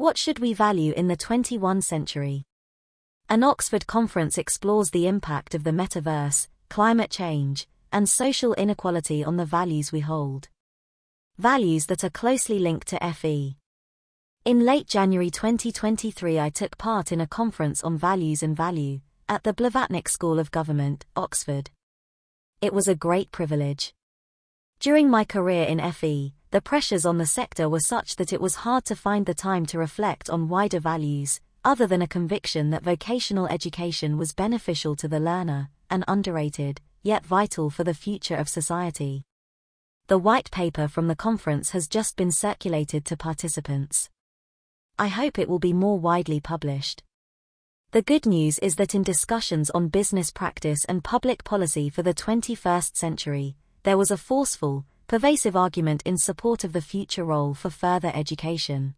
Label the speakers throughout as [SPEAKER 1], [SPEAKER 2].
[SPEAKER 1] What should we value in the 21st century? An Oxford conference explores the impact of the metaverse, climate change, and social inequality on the values we hold. Values that are closely linked to FE. In late January 2023, I took part in a conference on values and value at the Blavatnik School of Government, Oxford. It was a great privilege. During my career in FE, the pressures on the sector were such that it was hard to find the time to reflect on wider values, other than a conviction that vocational education was beneficial to the learner, and underrated, yet vital for the future of society. The white paper from the conference has just been circulated to participants. I hope it will be more widely published. The good news is that in discussions on business practice and public policy for the 21st century, there was a forceful, pervasive argument in support of the future role for further education.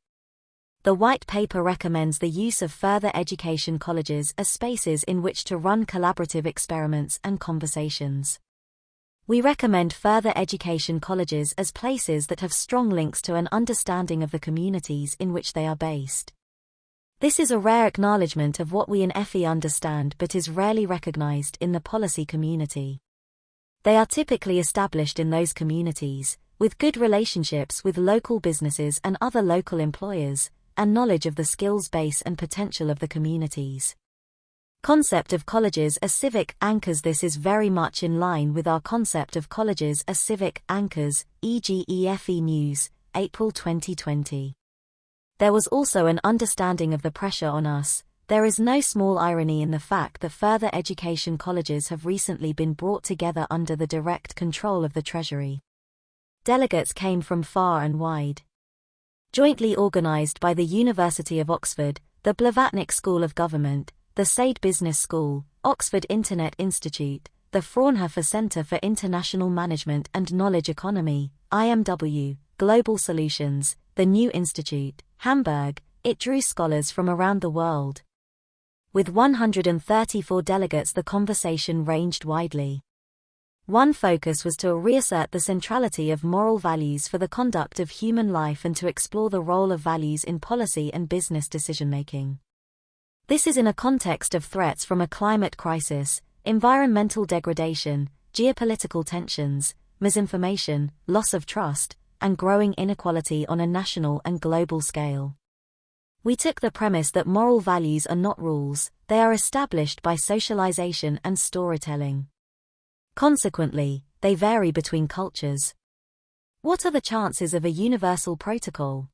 [SPEAKER 1] The white paper recommends the use of further education colleges as spaces in which to run collaborative experiments and conversations. We recommend further education colleges as places that have strong links to an understanding of the communities in which they are based. This is a rare acknowledgement of what we in FE understand but is rarely recognized in the policy community. They are typically established in those communities, with good relationships with local businesses and other local employers, and knowledge of the skills base and potential of the communities. Concept of colleges as civic anchors. This is very much in line with our concept of colleges as civic anchors, e.g. EFE News, April 2020. There was also an understanding of the pressure on us. There is no small irony in the fact that further education colleges have recently been brought together under the direct control of the Treasury. Delegates came from far and wide. Jointly organised by the University of Oxford, the Blavatnik School of Government, the Saïd Business School, Oxford Internet Institute, the Fraunhofer Centre for International Management and Knowledge Economy, IMW, Global Solutions, the New Institute, Hamburg. It drew scholars from around the world. With 134 delegates, the conversation ranged widely. One focus was to reassert the centrality of moral values for the conduct of human life and to explore the role of values in policy and business decision-making. This is in a context of threats from a climate crisis, environmental degradation, geopolitical tensions, misinformation, loss of trust, and growing inequality on a national and global scale. We took the premise that moral values are not rules, they are established by socialization and storytelling. Consequently, they vary between cultures. What are the chances of a universal protocol?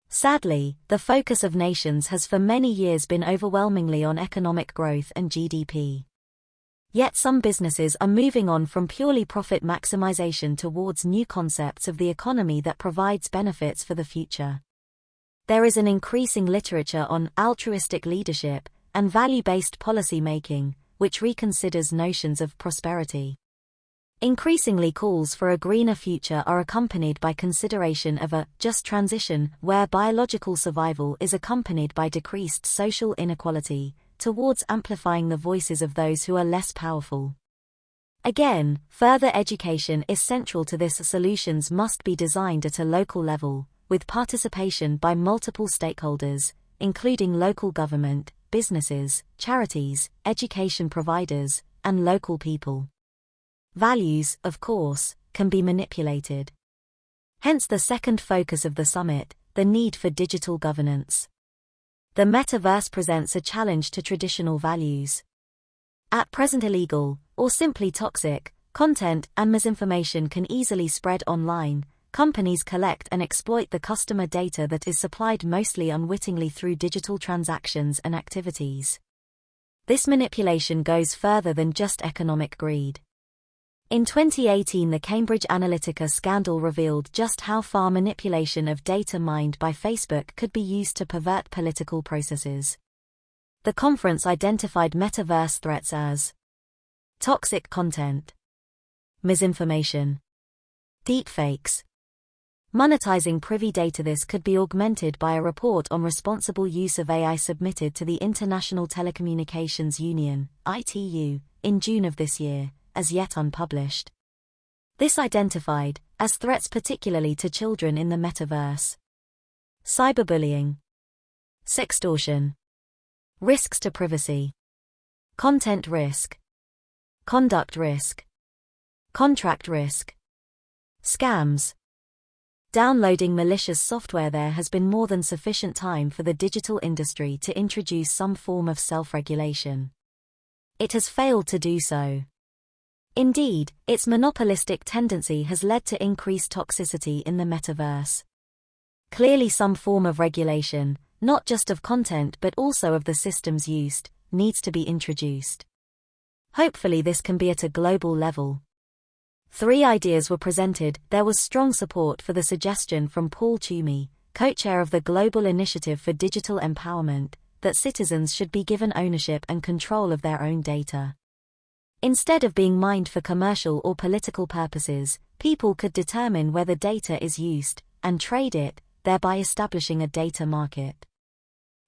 [SPEAKER 1] Sadly, the focus of nations has for many years been overwhelmingly on economic growth and GDP. Yet some businesses are moving on from purely profit maximization towards new concepts of the economy that provides benefits for the future. There is an increasing literature on altruistic leadership and value-based policy making, which reconsiders notions of prosperity. Increasingly, calls for a greener future are accompanied by consideration of a just transition, where biological survival is accompanied by decreased social inequality, towards amplifying the voices of those who are less powerful. Again, further education is central to this. Solutions must be designed at a local level, with participation by multiple stakeholders, including local government, businesses, charities, education providers, and local people. Values, of course, can be manipulated. Hence the second focus of the summit, the need for digital governance. The metaverse presents a challenge to traditional values. At present, illegal, or simply toxic, content and misinformation can easily spread online. Companies collect and exploit the customer data that is supplied mostly unwittingly through digital transactions and activities. This manipulation goes further than just economic greed. In 2018, the Cambridge Analytica scandal revealed just how far manipulation of data mined by Facebook could be used to pervert political processes. The conference identified metaverse threats as toxic content, misinformation, deepfakes, monetizing privy data. This could be augmented by a report on responsible use of AI submitted to the International Telecommunications Union, ITU, in June of this year, as yet unpublished. This identified as threats particularly to children in the metaverse. Cyberbullying, Sextortion. Risks to privacy. Content risk. Conduct risk. Contract risk. Scams. Downloading malicious software. There has been more than sufficient time for the digital industry to introduce some form of self-regulation. It has failed to do so. Indeed, its monopolistic tendency has led to increased toxicity in the metaverse. Clearly, some form of regulation, not just of content but also of the systems used, needs to be introduced. Hopefully this can be at a global level. 3 ideas were presented. There was strong support for the suggestion from Paul Twomey, co-chair of the Global Initiative for Digital Empowerment, that citizens should be given ownership and control of their own data. Instead of being mined for commercial or political purposes, people could determine whether data is used, and trade it, thereby establishing a data market.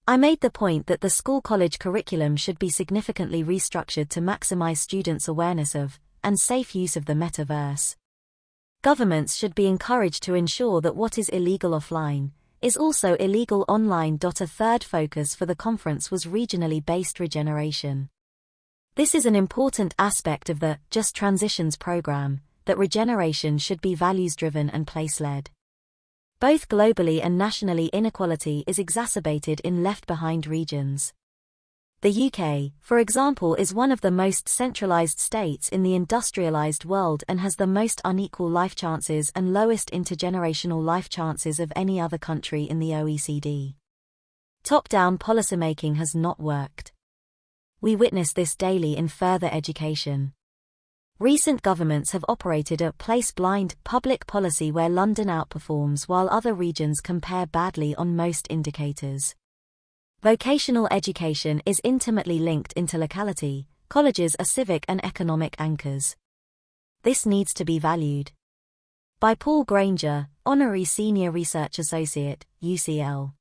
[SPEAKER 1] I made the point that the school-college curriculum should be significantly restructured to maximize students' awareness of, and safe use of the metaverse. Governments should be encouraged to ensure that what is illegal offline is also illegal online. A third focus for the conference was regionally based regeneration. This is an important aspect of the Just Transitions program, that regeneration should be values-driven and place-led. Both globally and nationally, inequality is exacerbated in left-behind regions. The UK, for example, is one of the most centralized states in the industrialized world and has the most unequal life chances and lowest intergenerational life chances of any other country in the OECD. Top-down policymaking has not worked. We witness this daily in further education. Recent governments have operated a place-blind public policy where London outperforms while other regions compare badly on most indicators. Vocational education is intimately linked into locality. Colleges are civic and economic anchors. This needs to be valued. By Paul Granger, Honorary Senior Research Associate, UCL.